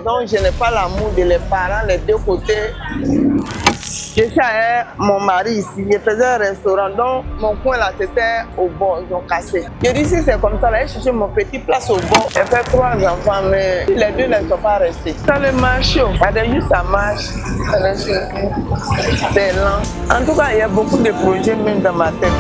maison, je n'ai pas l'amour de les parents, les deux côtés. Je suis avec mon mari ici, je faisais un restaurant, donc mon coin là c'était au bord, ils ont cassé. Je dis si c'est comme ça, là, j'ai cherché mon petit place au bord. J'ai fait 3 enfants, mais les deux ne sont pas restés. Ça le marche, ça marche, c'est lent. En tout cas, il y a beaucoup de projets même dans ma tête.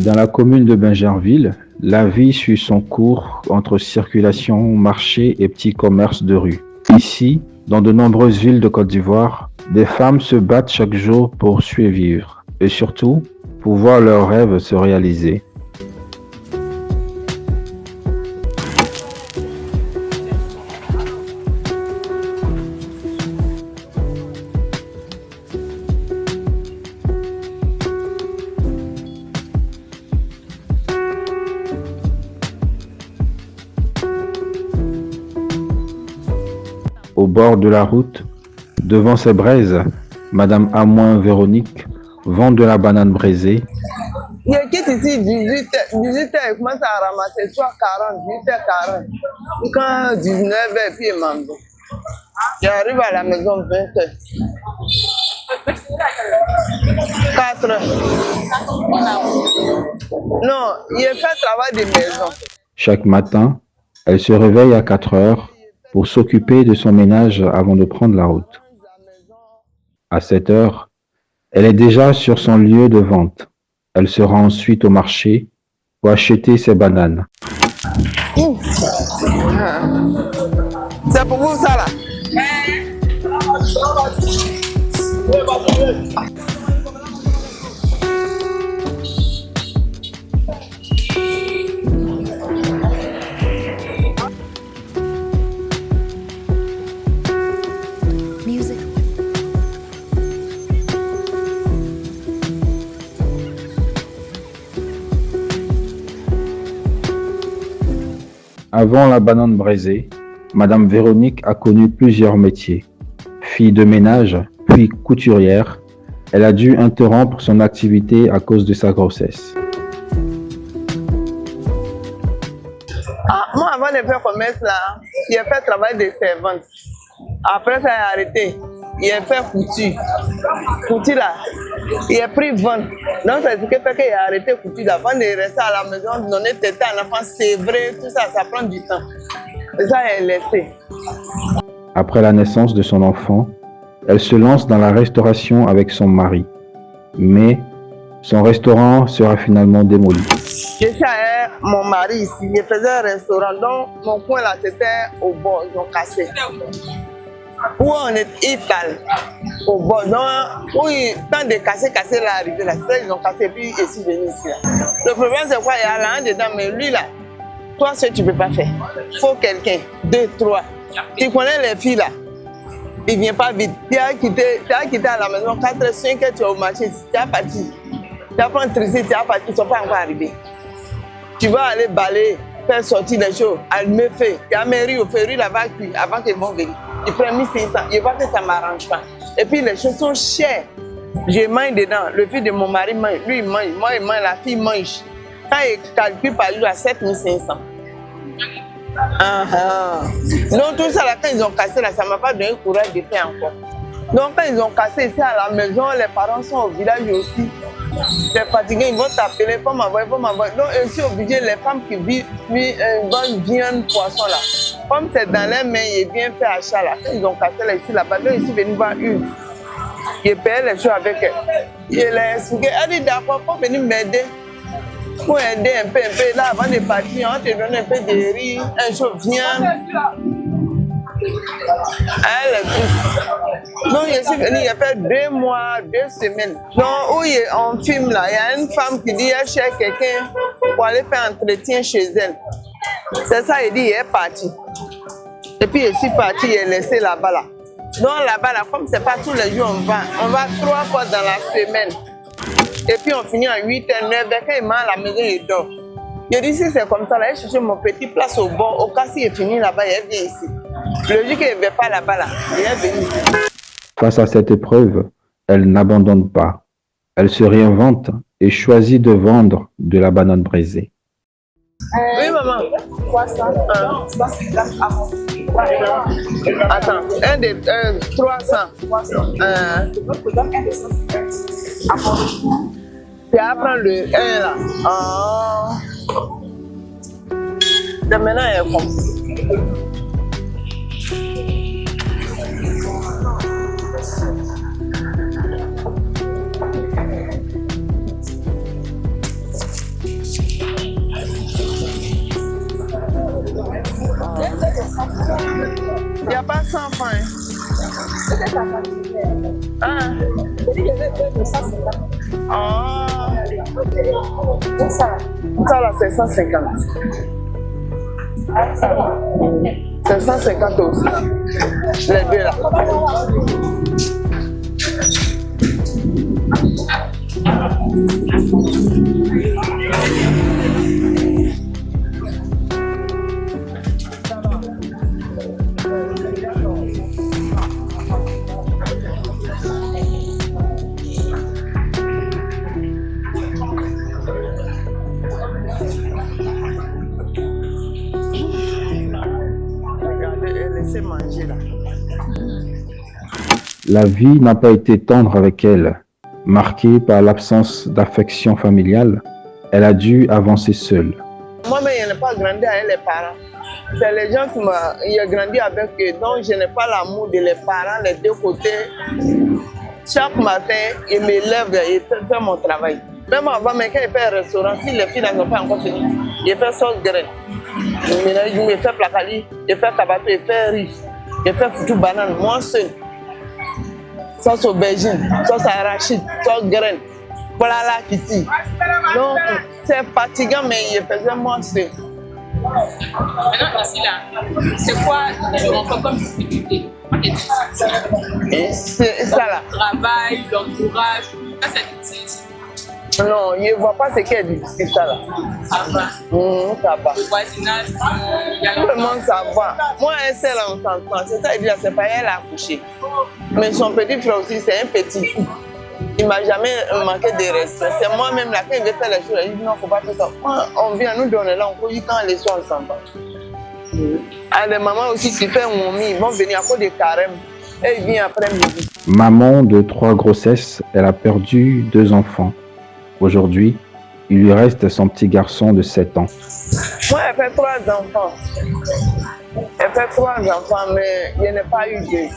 Dans la commune de Bingerville, la vie suit son cours entre circulation, marché et petits commerces de rue. Ici, dans de nombreuses villes de Côte d'Ivoire, des femmes se battent chaque jour pour survivre et surtout pour voir leurs rêves se réaliser. Au bord de la route, devant ses braises, Madame Amoin Véronique vend de la banane braisée. Je quitte ici 18h, je commence à ramasser soit 40, 18h40. Quand 19h, puis je m'en vais. J'arrive à la maison 20h. 4h. Non, il fait travail de maison. Chaque matin, elle se réveille à 4 heures pour s'occuper de son ménage avant de prendre la route. À 7 heures, elle est déjà sur son lieu de vente. Elle se rend ensuite au marché pour acheter ses bananes. C'est pour vous ça là? Avant la banane braisée, Madame Véronique a connu plusieurs métiers. Fille de ménage, puis couturière, elle a dû interrompre son activité à cause de sa grossesse. Moi, avant de faire commerce là, j'ai fait travail de servante. Après, ça a arrêté. J'ai fait couture. Couture là, j'ai pris vente. Donc, c'est ce qui fait que j'ai arrêté couture. Avant de rester à la maison, donner tête à un enfant, c'est vrai, tout ça, ça prend du temps. Et ça, j'ai laissé. Après la naissance de son enfant, elle se lance dans la restauration avec son mari. Mais son restaurant sera finalement démoli. Je suis avec mon mari ici, je faisais un restaurant, donc mon coin là c'était au bord, ils ont cassé. Où on est étal, au bord, donc oui, tant de casser là, arrivé là, ils ont cassé, puis ici, venu ici là. Le problème c'est quoi, il y a là un dedans, mais lui là, toi ce que tu peux pas faire, il faut quelqu'un, 2, 3. Tu connais les filles là, il vient pas vite, tu as quitté à la maison 4, 5 heures, tu es au marché, tu as parti. Tu as pris un tricé, tu as parti, ils ne sont pas encore arrivés. Tu vas aller balayer, faire sortir les choses, allumer feu. Tu as mis riz au feu, riz là-bas cuit avant qu'ils vont venir. Ils prennent 1500, je vois que ça ne m'arrange pas. Et puis les choses sont chères. Je mange dedans, le fils de mon mari mange, lui il mange, moi il mange, la fille mange. Quand il calcule par jour à 7500. Donc tout ça là, quand ils ont cassé là, ça ne m'a pas donné le courage de faire encore. Donc quand ils ont cassé ici à la maison, les parents sont au village aussi. C'est fatigué, ils vont t'appeler, il faut m'envoyer. Donc je suis obligé, les femmes qui vivent une bonne viande, poisson là. Comme c'est dans les mains, ils viennent faire achat là. Quand ils ont cassé là ici, là-bas, donc je suis venu voir une. Je payais les choses avec elle. Je l'ai expliqué, elle dit d'accord, il faut venir m'aider. Pour aider un peu. Là, avant de partir, on te donne un peu de riz, un chaud viande. Elle est toute. Donc, je suis venue, il y a fait 2 mois, 2 semaines. Donc, où on filme là, il y a une femme qui dit elle cherche quelqu'un pour aller faire entretien chez elle. C'est ça, il dit, elle est partie. Et puis, je suis partie, il est laissé là-bas là. Donc, là-bas là, comme c'est pas tous les jours, on va 3 fois dans la semaine. Et puis, on finit à 8h, 9h, quand il mange à la maison, il dort. Je dis, si c'est comme ça, là, je cherche mon petit place au bord. Au cas s'il est fini là-bas, il vient ici. Le jour qu'il ne va pas là-bas, là, il est venu. Face à cette épreuve, elle n'abandonne pas. Elle se réinvente et choisit de vendre de la banane brisée. Oui, maman. 300. Attends, 300. Tu vas prendre le 1 là. De maintenant, elle est comme. Il n'y a pas 100 francs. Hein? Ça là, c'est 150. C'est 150 aussi. Les deux là. Manger là. La vie n'a pas été tendre avec elle. Marquée par l'absence d'affection familiale, elle a dû avancer seule. Moi-même, je n'ai pas grandi avec les parents. C'est les gens qui m'ont grandi avec eux. Donc, je n'ai pas l'amour de les parents, les deux côtés. Chaque matin, je me lève et je fais mon travail. Même avant, mais quand je fais un restaurant, si les filles n'ont pas encore fini, je fais sauce graine. Je fais placali, je fais tabato, je fais riz, je fais foutu banane, moi seul. Sauce aubergine, sauce arachide, sauce graine, voilà la kitty. Donc, c'est fatigant, mais je faisais moi seul. Maintenant, ici, là, c'est quoi tu rencontres comme difficulté? Et c'est ça là. Le travail, l'entourage, ça c'est difficile. Non, je ne vois pas ce qui est difficile, ça là. Ça va. Ça va. Le voisinage, il y a Tout le monde ça va. Moi, un seul enfant, c'est-à-dire c'est pas elle a accouché. Mais son petit frère aussi, c'est un petit. Il ne m'a jamais manqué de respect. C'est moi-même là, quand il veut faire les choses, il dit non, il ne faut pas faire ça. Moi, on vient nous donner là, on peut quand les soirs ensemble. Ah, les mamans aussi qui font momi, ils vont venir à cause de carême. Et ils viennent après midi. Maman de 3 grossesses, elle a perdu 2 enfants. Aujourd'hui, il lui reste son petit garçon de 7 ans. Moi, elle fait 3 enfants. Elle fait 3 enfants, mais je n'ai pas eu de.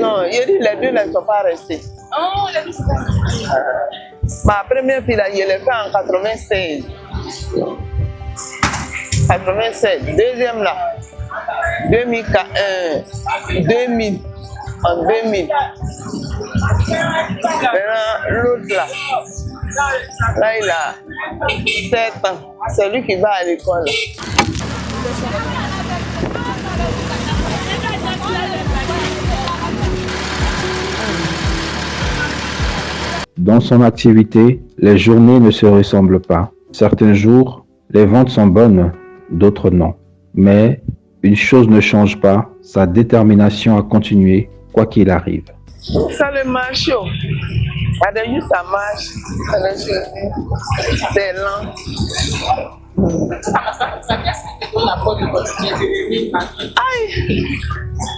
Non, il dit les deux ne sont pas restés. Oh, les deux sont pas restés. Ma première fille, là, je l'ai fait en 96. 96. Deuxième là, 2000. En 2000. Maintenant, l'autre là, il a 7 ans. C'est lui qui va à l'école. Dans son activité, les journées ne se ressemblent pas. Certains jours, les ventes sont bonnes, d'autres non. Mais une chose ne change pas, sa détermination à continuer, quoi qu'il arrive. Ça le marche. Ça marche. C'est lent. Aïe!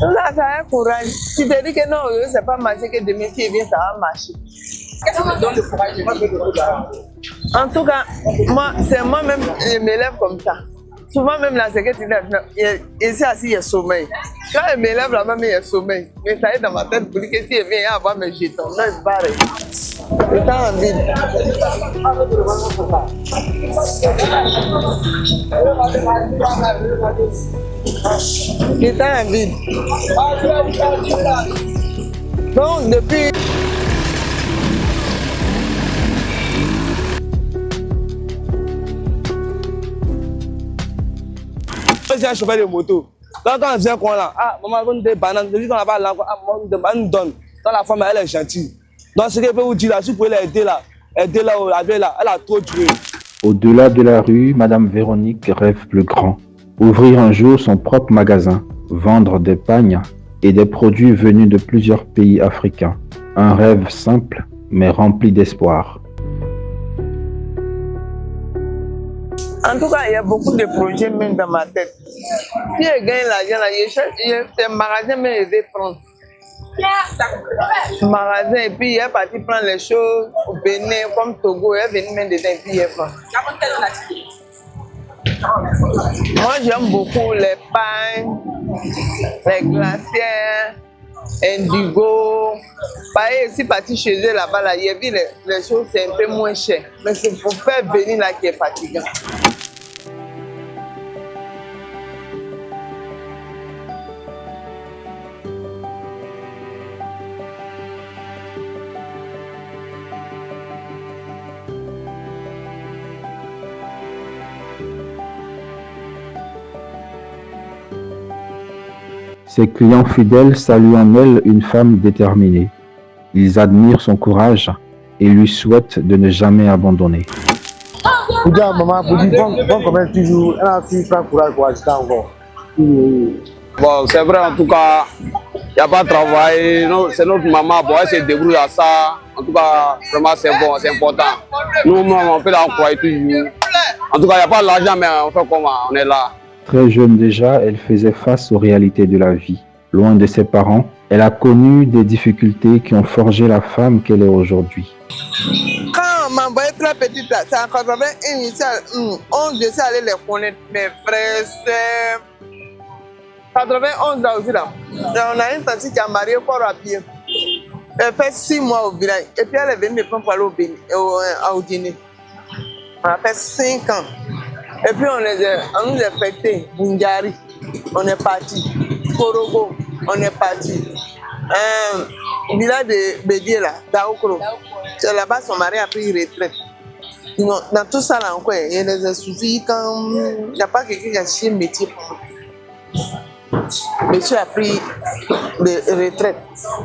Là, ça a un courage. Tu te dis que non, c'est pas marché, que demain, si il vient, ça va marcher. Qu'est-ce qui te donne le courage? En tout cas, moi, c'est moi-même, je m'élève comme ça. Souvent, même la secrétaire, ici, assis, il y a sommeil. Quand elle m'élève là-bas, il y a sommeil. Mais ça est dans ma tête pour dire que si elle vient avoir mes jetons, là, je barre. Le temps en vide. Le temps en vide. Donc, depuis. J'ai un chauffeur de moto. Donc, quand on vient là, ah, maman, on des bananes, je dis qu'on n'a pas là, ah, maman, on donne. Dans la femme, elle est gentille. Donc, ce qu'elle peut vous dire là, si vous pouvez l'aider là, elle a trop tué. Au-delà de la rue, Madame Véronique rêve plus grand. Ouvrir un jour son propre magasin, vendre des pagnes et des produits venus de plusieurs pays africains. Un rêve simple, mais rempli d'espoir. En tout cas, il y a beaucoup de projets même dans ma tête. Si je gagne l'argent, là, je cherche des magasins, mais je vais prendre. Magasin, et puis il est parti prendre les choses au Bénin, comme Togo, il est venu mettre dedans et puis il est prend. Moi, j'aime beaucoup les pagnes, les glacières, indigo. Pareil, ici, parti chez eux là-bas, là, il y a vu les choses, c'est un peu moins cher. Mais c'est pour faire venir là qui est fatigant. Ses clients fidèles saluent en elle une femme déterminée. Ils admirent son courage et lui souhaitent de ne jamais abandonner. Pour dire maman, pour dire bon commerce toujours, elle a aussi pas courage pour acheter encore. Bon, c'est vrai, en tout cas, il n'y a pas de travail. C'est notre maman, bon, elle se débrouille à ça. En tout cas, vraiment, c'est bon, c'est important. Nous, on peut l'encourager toujours. En tout cas, il n'y a pas d'argent, mais on fait comment? On est là. Très jeune déjà, elle faisait face aux réalités de la vie. Loin de ses parents, elle a connu des difficultés qui ont forgé la femme qu'elle est aujourd'hui. Quand on m'envoyait très petite, c'est en 91, je suis allé les connaître, mes frères, sœurs. 91 là aussi là. On a une tante qui a marié fort à pied. Elle fait 6 mois au village. Et puis elle est venue me prendre pour aller au Guinée. On a fait 5 ans. Et puis on nous a fêté Bungari. On est parti. Korogo, on est parti. Village de Bédié là, Daokoro. C'est là-bas son mari a pris retraite. Dans tout ça là encore, il y a des soucis quand il n'y a pas quelqu'un qui a chié métier. Monsieur a pris de retraite.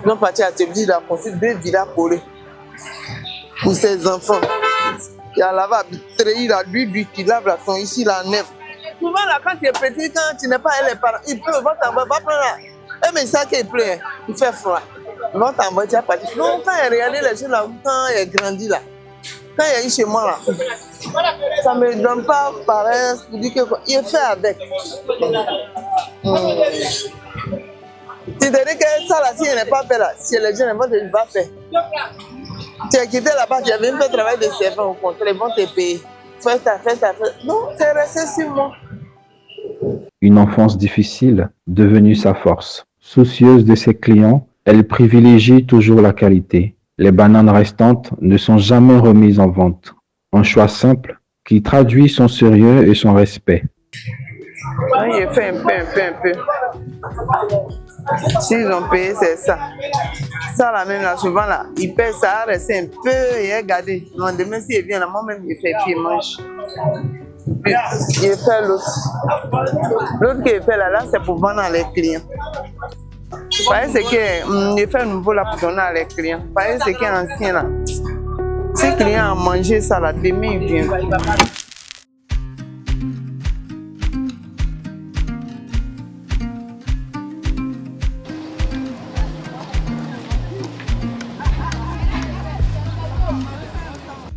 Ils sont partis à Tébidi, il a construit 2 villas pour ses enfants. Il y a là-bas, il a lui qui lave la son ici, la neuf. Souvent là, quand tu es petit, quand tu n'es pas les parents, il pleut, va prendre là. Eh, mais ça qu'il pleut, il fait froid. Ils vont t'envoyer, tu vas partir. Non, quand il a regardé les choses là, quand il a grandi là, quand il a eu chez moi là, ça ne me donne pas paresse pour dire que il est fait avec. Tu te dis que ça là, si il n'est pas fait là, si les gens ne vont te dire, va faire. Tu es quitté là-bas, tu as venu faire travail de servant au contraire, ils vont te payer. Fais ça. Non, c'est resté 6 mois. Une enfance difficile, devenue sa force. Soucieuse de ses clients, elle privilégie toujours la qualité. Les bananes restantes ne sont jamais remises en vente. Un choix simple qui traduit son sérieux et son respect. Il fait un peu. S'ils ont payé, c'est ça. Ça là même là, souvent là, il paie ça, reste un peu et regardez. Non, demain s'il vient là, moi-même il fait pied mange. Il fait l'autre. L'autre qui fait là, c'est pour vendre à les clients. Pareil, c'est qu'il fait un nouveau là pour donner à les clients. Pareil, c'est qu'il est ancien là. Si le client a mangé ça là, demain il vient.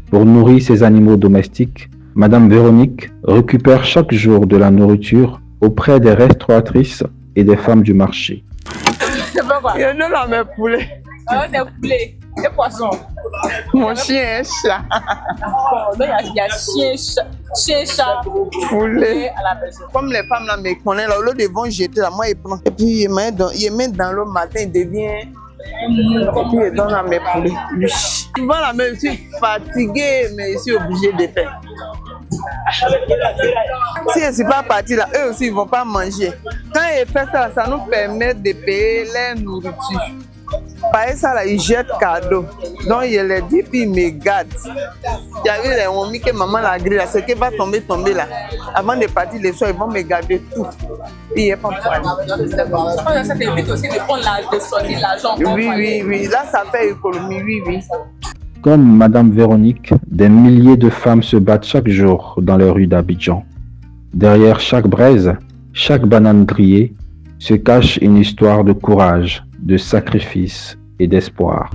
Pour nourrir ses animaux domestiques, Madame Véronique récupère chaque jour de la nourriture auprès des restauratrices et des femmes du marché. Il y en a mes poulets. Des poulets, des poissons. Mon chien est chat. Bon, il y a chien, chat, Poulet. à la maison. Comme les femmes là me connaissent, là, au lieu de vont jeter là, moi ils prennent. Et puis ils mettent dans l'eau matin, il devient. Et puis ils donnent à mes poulets. Souvent là, je suis fatiguée, mais je suis obligée de faire. Si je ne suis pas partie là, eux aussi ils ne vont pas manger. Quand ils font ça, ça nous permet de payer leur nourriture. Pareil, ça là, ils jettent cadeau. Donc, il les dit, puis ils me gardent. Il y a eu les omis que maman l'a grillé là, ce qui va tomber là. Avant de partir les soirs, ils vont me garder tout. Puis il n'y a pas de problème. Ça t'évite aussi de prendre de sortir l'argent. Oui. Là, ça fait économie, oui. Comme Madame Véronique, des milliers de femmes se battent chaque jour dans les rues d'Abidjan. Derrière chaque braise, chaque banane grillée, se cache une histoire de courage, de sacrifice et d'espoir.